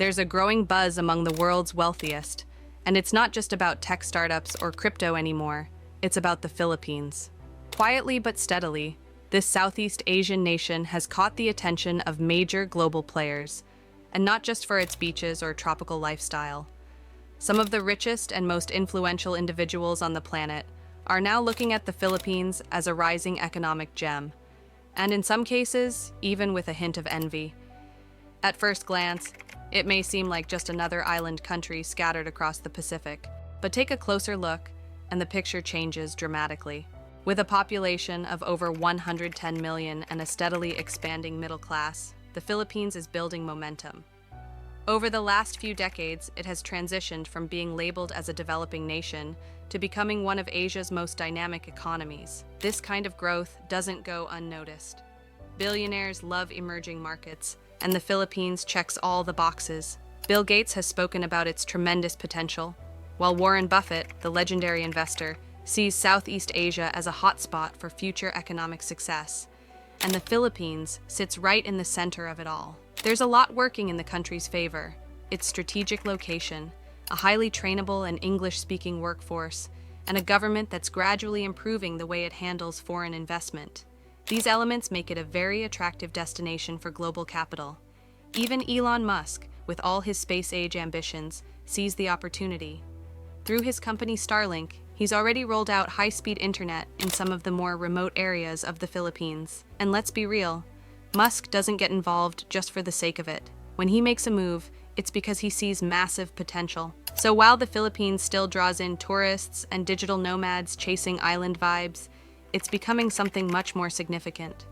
There's a growing buzz among the world's wealthiest, and it's not just about tech startups or crypto anymore, it's about the Philippines. Quietly but steadily, this Southeast Asian nation has caught the attention of major global players, and not just for its beaches or tropical lifestyle. Some of the richest and most influential individuals on the planet are now looking at the Philippines as a rising economic gem, and in some cases, even with a hint of envy. At first glance, it may seem like just another island country scattered across the Pacific, but take a closer look, and the picture changes dramatically. With a population of over 110 million and a steadily expanding middle class, the Philippines is building momentum. Over the last few decades, it has transitioned from being labeled as a developing nation to becoming one of Asia's most dynamic economies. This kind of growth doesn't go unnoticed. Billionaires love emerging markets, and the Philippines checks all the boxes. Bill Gates has spoken about its tremendous potential, while Warren Buffett, the legendary investor, sees Southeast Asia as a hotspot for future economic success, and the Philippines sits right in the center of it all. There's a lot working in the country's favor: its strategic location, a highly trainable and English-speaking workforce, and a government that's gradually improving the way it handles foreign investment. These elements make it a very attractive destination for global capital. Even Elon Musk, with all his space-age ambitions, sees the opportunity. Through his company Starlink, he's already rolled out high-speed internet in some of the more remote areas of the Philippines. And let's be real, Musk doesn't get involved just for the sake of it. When he makes a move, it's because he sees massive potential. So while the Philippines still draws in tourists and digital nomads chasing island vibes, it's becoming something much more significant.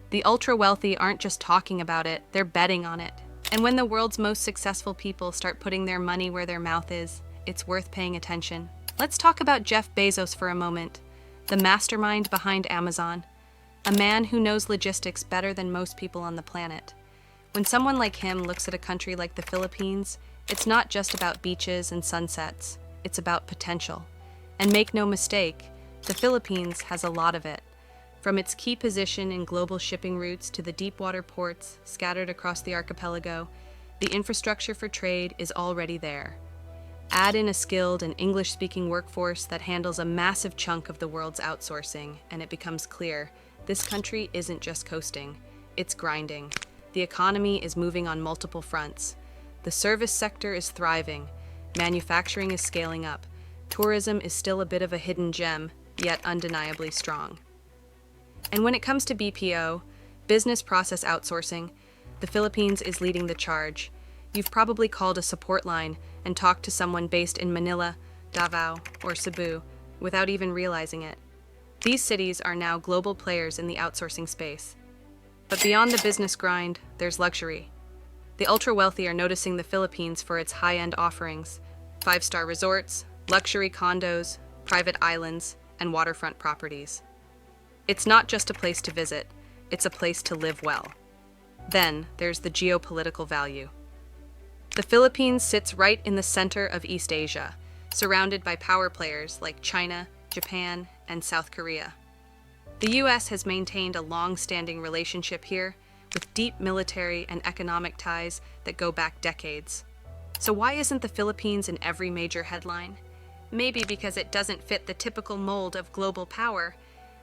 The ultra-wealthy aren't just talking about it, they're betting on it. And when the world's most successful people start putting their money where their mouth is, it's worth paying attention. Let's talk about Jeff Bezos for a moment, the mastermind behind Amazon, a man who knows logistics better than most people on the planet. When someone like him looks at a country like the Philippines, it's not just about beaches and sunsets, it's about potential. And make no mistake, the Philippines has a lot of it. From its key position in global shipping routes to the deep-water ports scattered across the archipelago, the infrastructure for trade is already there. Add in a skilled and English-speaking workforce that handles a massive chunk of the world's outsourcing, and it becomes clear, this country isn't just coasting, it's grinding. The economy is moving on multiple fronts. The service sector is thriving, manufacturing is scaling up, tourism is still a bit of a hidden gem, yet undeniably strong. And when it comes to BPO, business process outsourcing, the Philippines is leading the charge. You've probably called a support line and talked to someone based in Manila, Davao, or Cebu without even realizing it. These cities are now global players in the outsourcing space. But beyond the business grind, there's luxury. The ultra-wealthy are noticing the Philippines for its high-end offerings: five-star resorts, luxury condos, private islands, and waterfront properties. It's not just a place to visit, it's a place to live well. Then there's the geopolitical value. The Philippines sits right in the center of East Asia, surrounded by power players like China, Japan, and South Korea. The US has maintained a long-standing relationship here, with deep military and economic ties that go back decades. So why isn't the Philippines in every major headline? Maybe because it doesn't fit the typical mold of global power,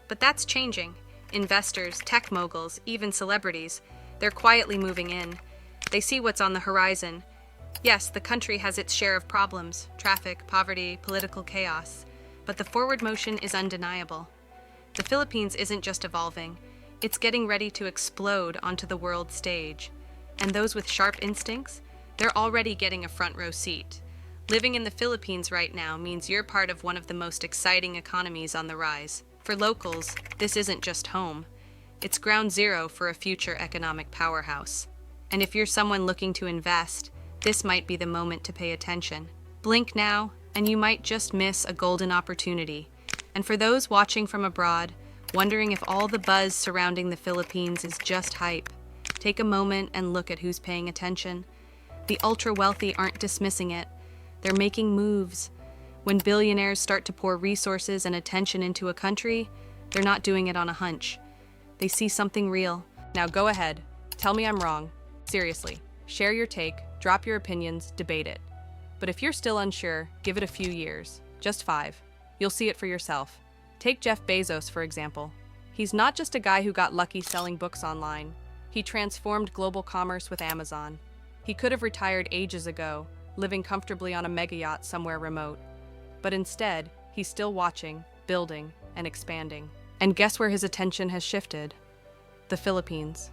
but that's changing. Investors, tech moguls, even celebrities, they're quietly moving in. They see what's on the horizon. Yes, the country has its share of problems: traffic, poverty, political chaos. But the forward motion is undeniable. The Philippines isn't just evolving, it's getting ready to explode onto the world stage. And those with sharp instincts, they're already getting a front row seat. Living in the Philippines right now means you're part of one of the most exciting economies on the rise. For locals, this isn't just home. It's ground zero for a future economic powerhouse. And if you're someone looking to invest, this might be the moment to pay attention. Blink now, and you might just miss a golden opportunity. And for those watching from abroad, wondering if all the buzz surrounding the Philippines is just hype, take a moment and look at who's paying attention. The ultra-wealthy aren't dismissing it. They're making moves. When billionaires start to pour resources and attention into a country, they're not doing it on a hunch. They see something real. Now go ahead, tell me I'm wrong. Seriously, share your take, Drop your opinions, debate it. But if you're still unsure, give it a few years, just 5. You'll see it for yourself. Take Jeff Bezos, for example. He's not just a guy who got lucky selling books online. He transformed global commerce with Amazon. He could have retired ages ago, living comfortably on a mega yacht somewhere remote. But instead, he's still watching, building, and expanding. And guess where his attention has shifted? The Philippines.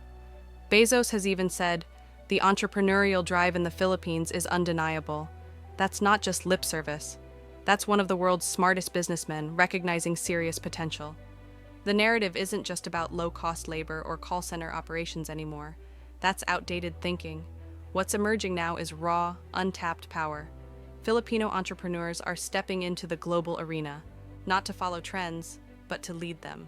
Bezos has even said, "The entrepreneurial drive in the Philippines is undeniable." That's not just lip service. That's one of the world's smartest businessmen recognizing serious potential. The narrative isn't just about low-cost labor or call center operations anymore. That's outdated thinking. What's emerging now is raw, untapped power. Filipino entrepreneurs are stepping into the global arena, not to follow trends, but to lead them.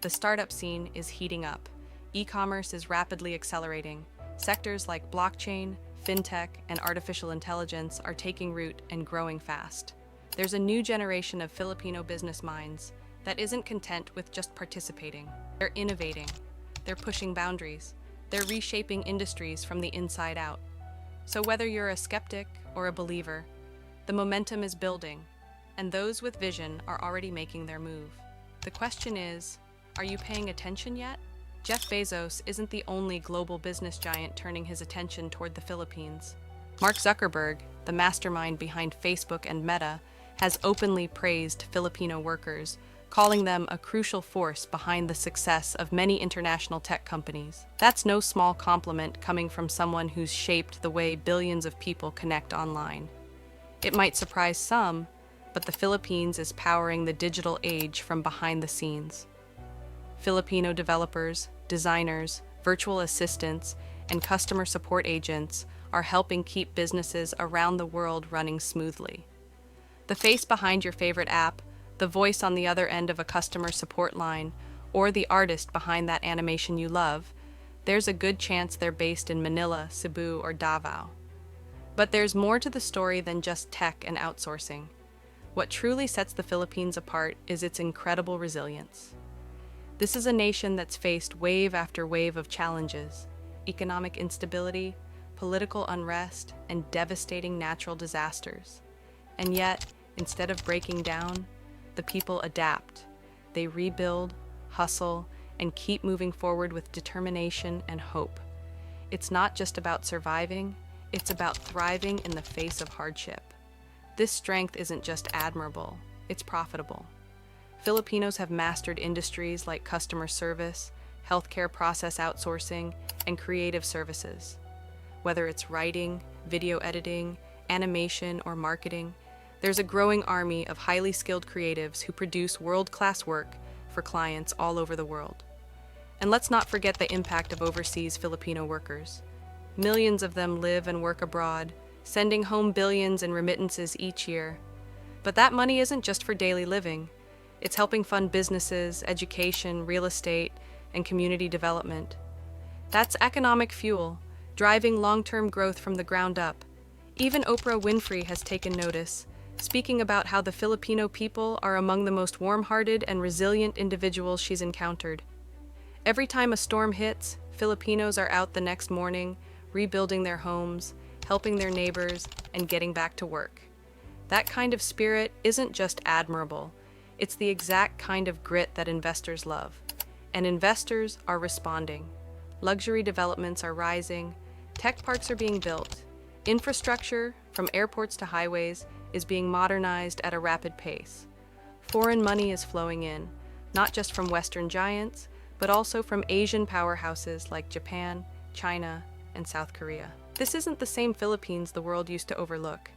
The startup scene is heating up. E-commerce is rapidly accelerating. Sectors like blockchain, fintech, and artificial intelligence are taking root and growing fast. There's a new generation of Filipino business minds that isn't content with just participating. They're innovating. They're pushing boundaries. They're reshaping industries from the inside out. So whether you're a skeptic or a believer, the momentum is building, and those with vision are already making their move. The question is, are you paying attention yet? Jeff Bezos isn't the only global business giant turning his attention toward the Philippines. Mark Zuckerberg, the mastermind behind Facebook and Meta, has openly praised Filipino workers, calling them a crucial force behind the success of many international tech companies. That's no small compliment coming from someone who's shaped the way billions of people connect online. It might surprise some, but the Philippines is powering the digital age from behind the scenes. Filipino developers, designers, virtual assistants, and customer support agents are helping keep businesses around the world running smoothly. The face behind your favorite app, the voice on the other end of a customer support line, or the artist behind that animation you love, there's a good chance they're based in Manila, Cebu, or Davao. But there's more to the story than just tech and outsourcing. What truly sets the Philippines apart is its incredible resilience. This is a nation that's faced wave after wave of challenges: economic instability, political unrest, and devastating natural disasters. And yet, instead of breaking down, the people adapt. They rebuild, hustle, and keep moving forward with determination and hope. It's not just about surviving, it's about thriving in the face of hardship. This strength isn't just admirable, it's profitable. Filipinos have mastered industries like customer service, healthcare process outsourcing, and creative services. Whether it's writing, video editing, animation, or marketing, there's a growing army of highly skilled creatives who produce world-class work for clients all over the world. And let's not forget the impact of overseas Filipino workers. Millions of them live and work abroad, sending home billions in remittances each year. But that money isn't just for daily living. It's helping fund businesses, education, real estate, and community development. That's economic fuel, driving long-term growth from the ground up. Even Oprah Winfrey has taken notice, speaking about how the Filipino people are among the most warm-hearted and resilient individuals she's encountered. Every time a storm hits, Filipinos are out the next morning, rebuilding their homes, helping their neighbors, and getting back to work. That kind of spirit isn't just admirable. It's the exact kind of grit that investors love. And investors are responding. Luxury developments are rising, tech parks are being built, infrastructure, from airports to highways, is being modernized at a rapid pace. Foreign money is flowing in, not just from Western giants, but also from Asian powerhouses like Japan, China, and South Korea. This isn't the same Philippines the world used to overlook.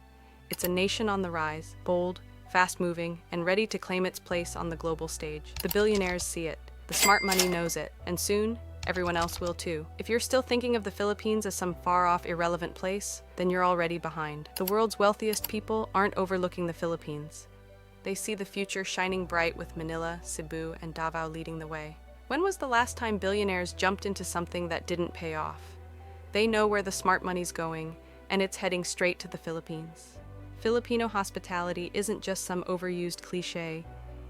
It's a nation on the rise, bold, fast-moving, and ready to claim its place on the global stage. The billionaires see it, the smart money knows it, and soon, everyone else will too. If you're still thinking of the Philippines as some far-off, irrelevant place, then you're already behind. The world's wealthiest people aren't overlooking the Philippines. They see the future shining bright with Manila, Cebu, and Davao leading the way. When was the last time billionaires jumped into something that didn't pay off? They know where the smart money's going, and it's heading straight to the Philippines. Filipino hospitality isn't just some overused cliche.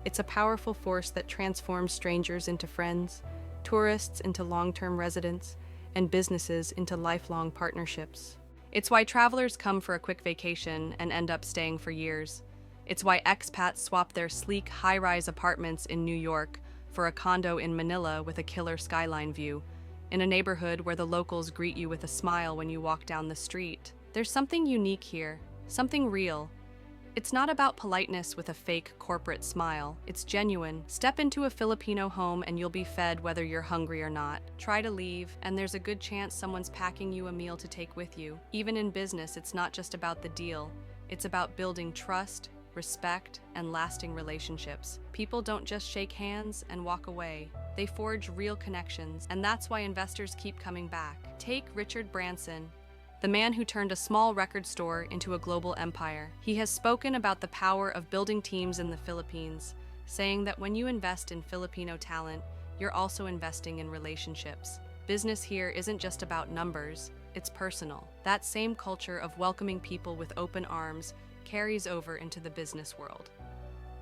It's a powerful force that transforms strangers into friends, tourists into long-term residents, and businesses into lifelong partnerships. It's why travelers come for a quick vacation and end up staying for years. It's why expats swap their sleek, high-rise apartments in New York for a condo in Manila with a killer skyline view, in a neighborhood where the locals greet you with a smile when you walk down the street. There's something unique here, something real. It's not about politeness with a fake corporate smile. It's genuine. Step into a Filipino home and you'll be fed whether you're hungry or not. Try to leave, and there's a good chance someone's packing you a meal to take with you. Even in business, it's not just about the deal. It's about building trust, respect, and lasting relationships. People don't just shake hands and walk away. They forge real connections, and that's why investors keep coming back. Take Richard Branson, the man who turned a small record store into a global empire. He has spoken about the power of building teams in the Philippines, saying that when you invest in Filipino talent, you're also investing in relationships. Business here isn't just about numbers, it's personal. That same culture of welcoming people with open arms carries over into the business world.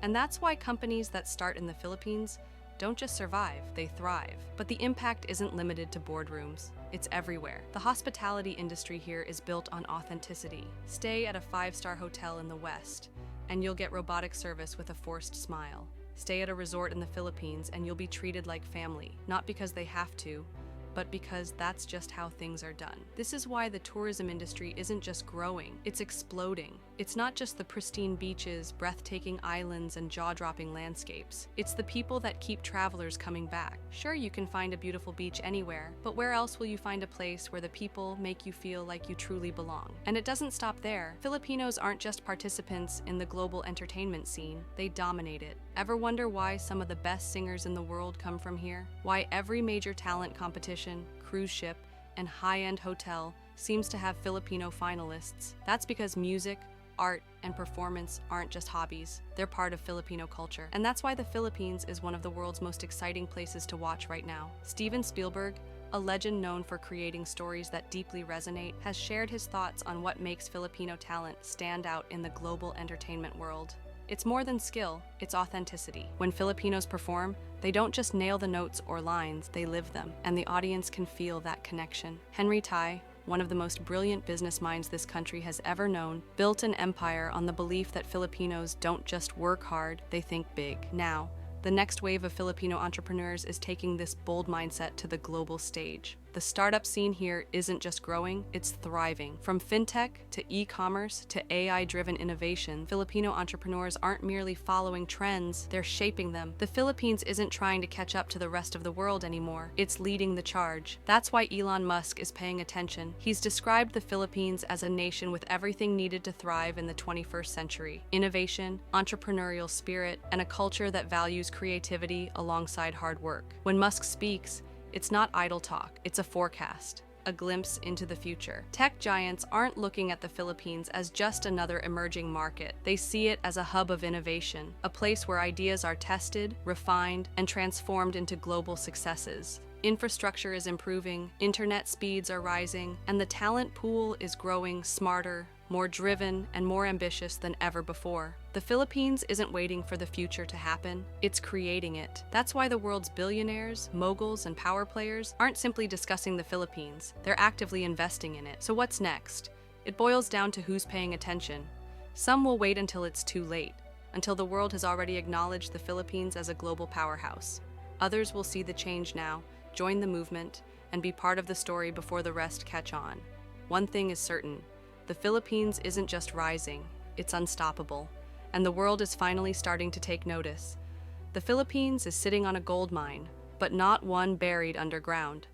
And that's why companies that start in the Philippines don't just survive, they thrive. But the impact isn't limited to boardrooms. It's everywhere. The hospitality industry here is built on authenticity. Stay at a 5-star hotel in the West, and you'll get robotic service with a forced smile. Stay at a resort in the Philippines, and you'll be treated like family, not because they have to, but because that's just how things are done. This is why the tourism industry isn't just growing, it's exploding. It's not just the pristine beaches, breathtaking islands, and jaw-dropping landscapes. It's the people that keep travelers coming back. Sure, you can find a beautiful beach anywhere, but where else will you find a place where the people make you feel like you truly belong? And it doesn't stop there. Filipinos aren't just participants in the global entertainment scene, they dominate it. Ever wonder why some of the best singers in the world come from here? Why every major talent competition, cruise ship, and high-end hotel seems to have Filipino finalists? That's because music, art, and performance aren't just hobbies, they're part of Filipino culture. And that's why the Philippines is one of the world's most exciting places to watch right now. Steven Spielberg, a legend known for creating stories that deeply resonate, has shared his thoughts on what makes Filipino talent stand out in the global entertainment world. It's more than skill, it's authenticity. When Filipinos perform, they don't just nail the notes or lines, they live them, and the audience can feel that connection. Henry Tai, one of the most brilliant business minds this country has ever known, built an empire on the belief that Filipinos don't just work hard, they think big. Now, the next wave of Filipino entrepreneurs is taking this bold mindset to the global stage. The startup scene here isn't just growing, it's thriving. From fintech to e-commerce to AI-driven innovation, Filipino entrepreneurs aren't merely following trends, they're shaping them. The Philippines isn't trying to catch up to the rest of the world anymore, it's leading the charge. That's why Elon Musk is paying attention. He's described the Philippines as a nation with everything needed to thrive in the 21st century: innovation, entrepreneurial spirit, and a culture that values creativity alongside hard work. When Musk speaks, it's not idle talk, it's a forecast, a glimpse into the future. Tech giants aren't looking at the Philippines as just another emerging market. They see it as a hub of innovation, a place where ideas are tested, refined, and transformed into global successes. Infrastructure is improving, internet speeds are rising, and the talent pool is growing smarter, more driven, and more ambitious than ever before. The Philippines isn't waiting for the future to happen, it's creating it. That's why the world's billionaires, moguls, and power players aren't simply discussing the Philippines, they're actively investing in it. So what's next? It boils down to who's paying attention. Some will wait until it's too late, until the world has already acknowledged the Philippines as a global powerhouse. Others will see the change now, join the movement, and be part of the story before the rest catch on. One thing is certain: the Philippines isn't just rising, it's unstoppable, and the world is finally starting to take notice. The Philippines is sitting on a gold mine, but not one buried underground.